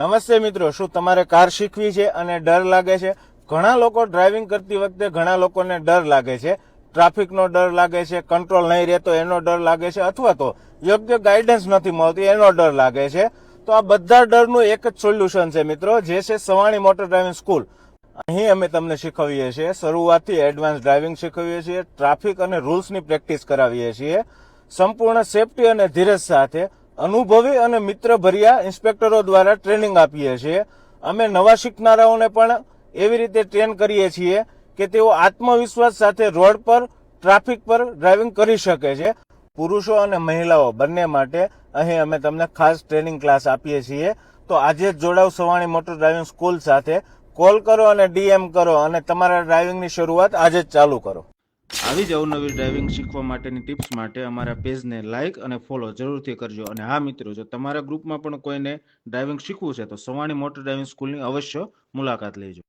નમસ્તે મિત્રો, શું તમારે કાર શીખવી છે અને ડર લાગે છે? ઘણા લોકો ડ્રાઇવિંગ કરતી વખતે ઘણા લોકોને ડર લાગે છે. ટ્રાફિકનો ડર લાગે છે, કંટ્રોલ નહીં રહેતો એનો ડર લાગે છે, અથવા તો યોગ્ય ગાઈડન્સ નથી મળતી એનો ડર લાગે છે. તો આ બધા ડરનું એક જ સોલ્યુશન છે મિત્રો, જે છે સવાણી મોટર ડ્રાઇવિંગ સ્કૂલ. અહીં અમે તમને શીખવીએ છીએ, શરૂઆતથી એડવાન્સ ડ્રાઇવિંગ શીખવીએ છીએ, ટ્રાફિક અને રૂલ્સની પ્રેક્ટિસ કરાવીએ છીએ, સંપૂર્ણ સેફટી અને ધીરજ સાથે અનુભવી અને મિત્રભર્યા ઇન્સ્પેક્ટરો દ્વારા ટ્રેનિંગ આપીએ છીએ. અમે નવા શીખનારાઓને પણ એવી રીતે ટ્રેન કરીએ છીએ કે તેઓ આત્મવિશ્વાસ સાથે રોડ પર, ટ્રાફિક પર ડ્રાઇવિંગ કરી શકે છે. પુરુષો અને મહિલાઓ બંને માટે અહીં અમે તમને ખાસ ટ્રેનિંગ ક્લાસ આપીએ છીએ. તો આજે જ જોડાવ સવાણી મોટર ડ્રાઇવિંગ સ્કૂલ સાથે. કોલ કરો અને ડીએમ કરો અને તમારા ડ્રાઇવિંગની શરૂઆત આજે જ ચાલુ કરો. આવી જ અવનવી ડ્રાઇવિંગ શીખવા માટેની ટિપ્સ માટે અમારા પેજને લાઇક અને ફોલો જરૂરથી કરજો. અને હા મિત્રો, જો તમારા ગ્રુપમાં પણ કોઈને ડ્રાઇવિંગ શીખવું છે તો સવાણી મોટર ડ્રાઇવિંગ સ્કૂલની અવશ્ય મુલાકાત લેજો.